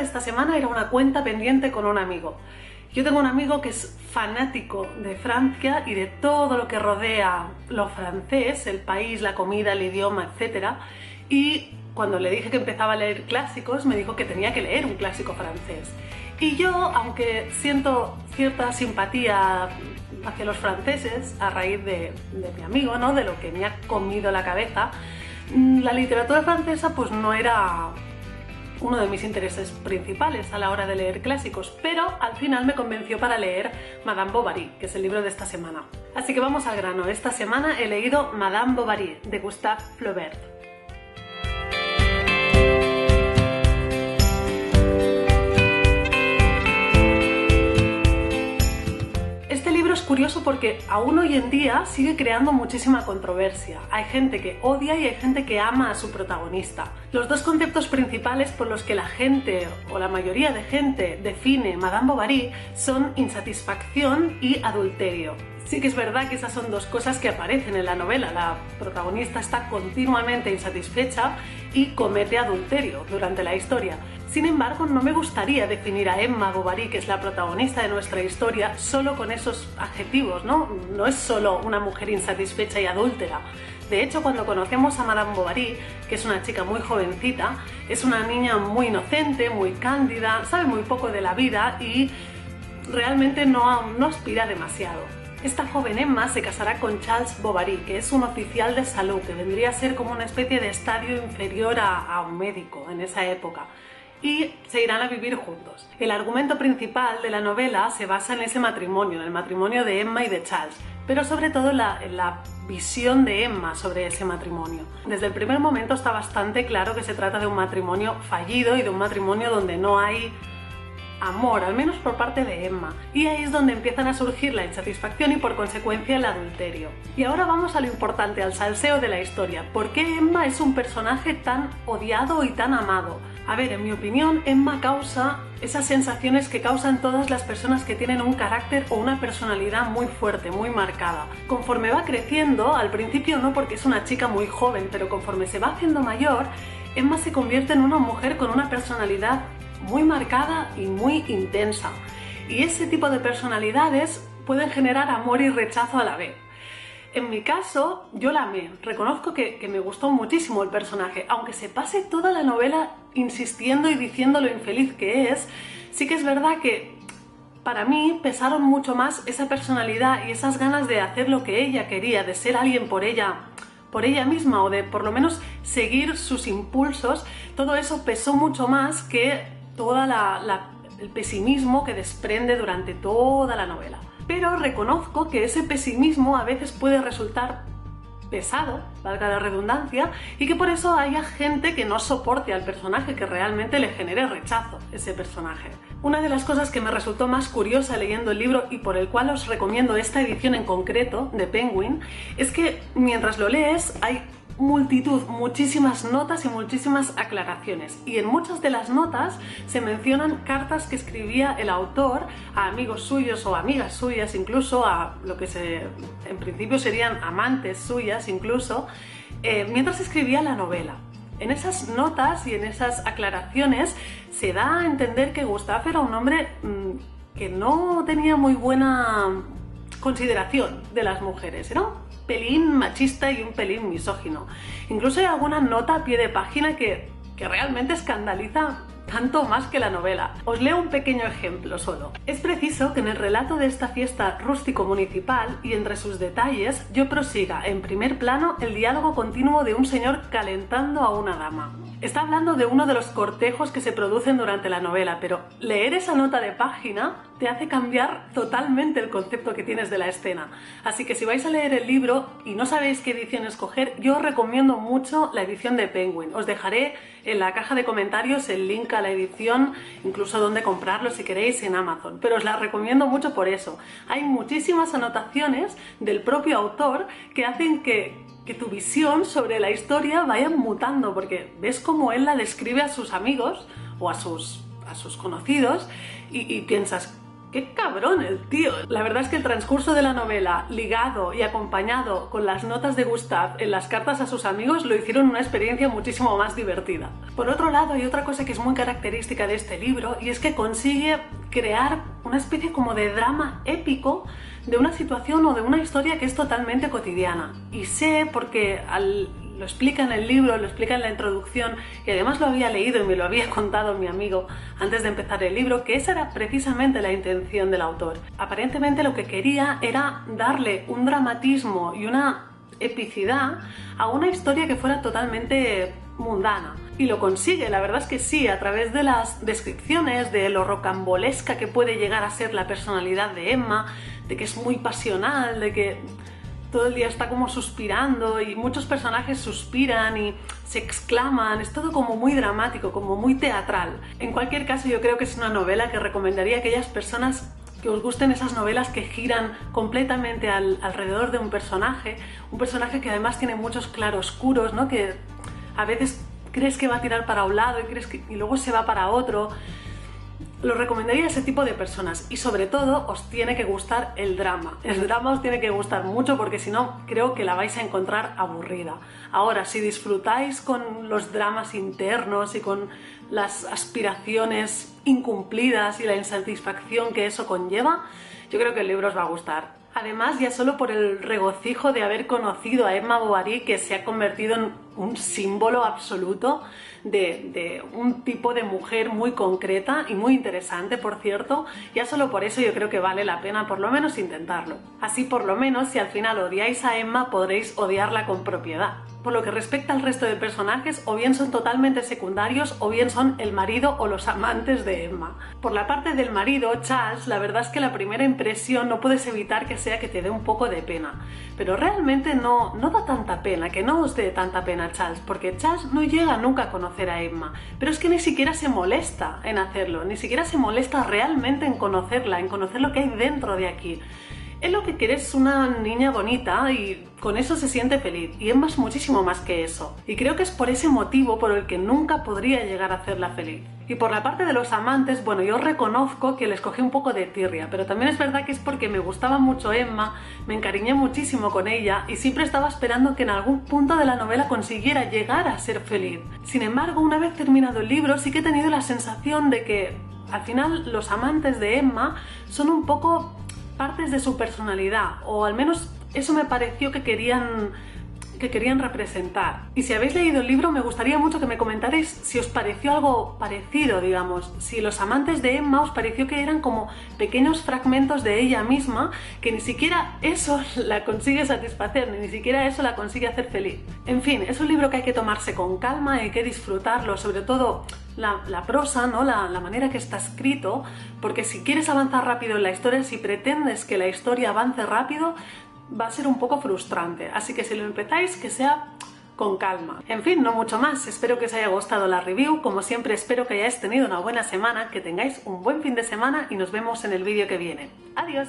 esta semana era una cuenta pendiente con un amigo. Yo tengo un amigo que es fanático de Francia y de todo lo que rodea lo francés, el país, la comida, el idioma, etc. Y cuando le dije que empezaba a leer clásicos, me dijo que tenía que leer un clásico francés. Y yo, aunque siento cierta simpatía hacia los franceses a raíz de mi amigo, ¿no?, de lo que me ha comido la cabeza, la literatura francesa pues no era uno de mis intereses principales a la hora de leer clásicos, pero al final me convenció para leer Madame Bovary, que es el libro de esta semana. Así que vamos al grano. Esta semana he leído Madame Bovary, de Gustave Flaubert. Es curioso porque aún hoy en día sigue creando muchísima controversia. Hay gente que odia y hay gente que ama a su protagonista. Los dos conceptos principales por los que la gente, o la mayoría de gente, define Madame Bovary son insatisfacción y adulterio. Sí que es verdad que esas son dos cosas que aparecen en la novela. La protagonista está continuamente insatisfecha y comete adulterio durante la historia. Sin embargo, no me gustaría definir a Emma Bovary, que es la protagonista de nuestra historia, solo con esos adjetivos, ¿no? No es solo una mujer insatisfecha y adúltera. De hecho, cuando conocemos a Madame Bovary, que es una chica muy jovencita, es una niña muy inocente, muy cándida, sabe muy poco de la vida y realmente no aspira demasiado. Esta joven Emma se casará con Charles Bovary, que es un oficial de salud, que vendría a ser como una especie de estadio inferior a un médico en esa época, y se irán a vivir juntos. El argumento principal de la novela se basa en ese matrimonio, en el matrimonio de Emma y de Charles, pero sobre todo en la visión de Emma sobre ese matrimonio. Desde el primer momento está bastante claro que se trata de un matrimonio fallido y de un matrimonio donde no hay amor, al menos por parte de Emma, y ahí es donde empiezan a surgir la insatisfacción y por consecuencia el adulterio. Y ahora vamos a lo importante, al salseo de la historia. ¿Por qué Emma es un personaje tan odiado y tan amado? A ver, en mi opinión, Emma causa esas sensaciones que causan todas las personas que tienen un carácter o una personalidad muy fuerte, muy marcada. Conforme va creciendo, al principio no, porque es una chica muy joven, pero conforme se va haciendo mayor, Emma se convierte en una mujer con una personalidad muy marcada y muy intensa. Y ese tipo de personalidades pueden generar amor y rechazo a la vez. En mi caso, yo la amé. Reconozco que me gustó muchísimo el personaje. Aunque se pase toda la novela insistiendo y diciendo lo infeliz que es, sí que es verdad que para mí pesaron mucho más esa personalidad y esas ganas de hacer lo que ella quería, de ser alguien por ella misma, o de por lo menos seguir sus impulsos. Todo eso pesó mucho más que todo el pesimismo que desprende durante toda la novela. Pero reconozco que ese pesimismo a veces puede resultar pesado, valga la redundancia, y que por eso haya gente que no soporte al personaje, que realmente le genere rechazo ese personaje. Una de las cosas que me resultó más curiosa leyendo el libro y por el cual os recomiendo esta edición en concreto de Penguin, es que mientras lo lees hay muchísimas notas y muchísimas aclaraciones, y en muchas de las notas se mencionan cartas que escribía el autor a amigos suyos o amigas suyas, incluso a lo que en principio serían amantes suyas incluso, mientras escribía la novela. En esas notas y en esas aclaraciones se da a entender que Gustave era un hombre que no tenía muy buena consideración de las mujeres, ¿no? Pelín machista y un pelín misógino. Incluso hay alguna nota a pie de página que realmente escandaliza tanto más que la novela. Os leo un pequeño ejemplo solo. Es preciso que en el relato de esta fiesta rústico municipal y entre sus detalles yo prosiga en primer plano el diálogo continuo de un señor calentando a una dama. Está hablando de uno de los cortejos que se producen durante la novela, pero leer esa nota de página te hace cambiar totalmente el concepto que tienes de la escena. Así que si vais a leer el libro y no sabéis qué edición escoger, yo os recomiendo mucho la edición de Penguin. Os dejaré en la caja de comentarios el link a la edición, incluso dónde comprarlo si queréis en Amazon, pero os la recomiendo mucho por eso. Hay muchísimas anotaciones del propio autor que hacen que tu visión sobre la historia vaya mutando, porque ves cómo él la describe a sus amigos o a sus conocidos y piensas, ¡Qué cabrón el tío! La verdad es que el transcurso de la novela, ligado y acompañado con las notas de Gustav en las cartas a sus amigos, lo hicieron una experiencia muchísimo más divertida. Por otro lado, hay otra cosa que es muy característica de este libro, y es que consigue crear una especie como de drama épico de una situación o de una historia que es totalmente cotidiana. Y sé, porque lo explica en el libro, lo explica en la introducción, y además lo había leído y me lo había contado mi amigo antes de empezar el libro, que esa era precisamente la intención del autor. Aparentemente lo que quería era darle un dramatismo y una epicidad a una historia que fuera totalmente mundana. Y lo consigue, la verdad es que sí, a través de las descripciones, de lo rocambolesca que puede llegar a ser la personalidad de Emma, de que es muy pasional, de que todo el día está como suspirando y muchos personajes suspiran y se exclaman, es todo como muy dramático, como muy teatral. En cualquier caso, yo creo que es una novela que recomendaría a aquellas personas que os gusten esas novelas que giran completamente alrededor de un personaje que además tiene muchos claroscuros, ¿no? Que a veces crees que va a tirar para un lado y luego se va para otro. Lo recomendaría a ese tipo de personas, y sobre todo os tiene que gustar el drama. El drama os tiene que gustar mucho, porque si no creo que la vais a encontrar aburrida. Ahora, si disfrutáis con los dramas internos y con las aspiraciones incumplidas y la insatisfacción que eso conlleva, yo creo que el libro os va a gustar. Además, ya solo por el regocijo de haber conocido a Emma Bovary, que se ha convertido en un símbolo absoluto de un tipo de mujer muy concreta y muy interesante, por cierto, ya solo por eso yo creo que vale la pena por lo menos intentarlo. Así, por lo menos, si al final odiáis a Emma, podréis odiarla con propiedad. Por lo que respecta al resto de personajes, o bien son totalmente secundarios o bien son el marido o los amantes de Emma. Por la parte del marido, Charles, la verdad es que la primera impresión no puedes evitar que sea que te dé un poco de pena. Pero realmente no da tanta pena, que no os dé tanta pena Charles, porque Charles no llega nunca a conocer a Emma. Pero es que ni siquiera se molesta en hacerlo, ni siquiera se molesta realmente en conocerla, en conocer lo que hay dentro de aquí. Él lo que quiere es una niña bonita y con eso se siente feliz, y Emma es muchísimo más que eso. Y creo que es por ese motivo por el que nunca podría llegar a hacerla feliz. Y por la parte de los amantes, bueno, yo reconozco que les cogí un poco de tirria, pero también es verdad que es porque me gustaba mucho Emma, me encariñé muchísimo con ella y siempre estaba esperando que en algún punto de la novela consiguiera llegar a ser feliz. Sin embargo, una vez terminado el libro, sí que he tenido la sensación de que al final los amantes de Emma son un poco partes de su personalidad, o al menos eso me pareció que querían representar. Y si habéis leído el libro, me gustaría mucho que me comentarais si os pareció algo parecido, digamos, si los amantes de Emma os pareció que eran como pequeños fragmentos de ella misma, que ni siquiera eso la consigue satisfacer, ni siquiera eso la consigue hacer feliz. En fin, es un libro que hay que tomarse con calma, hay que disfrutarlo, sobre todo la prosa, ¿no? La manera que está escrito, porque si quieres avanzar rápido en la historia, si pretendes que la historia avance rápido, va a ser un poco frustrante. Así que si lo empezáis, que sea con calma. En fin, no mucho más. Espero que os haya gustado la review. Como siempre, espero que hayáis tenido una buena semana, que tengáis un buen fin de semana y nos vemos en el vídeo que viene. ¡Adiós!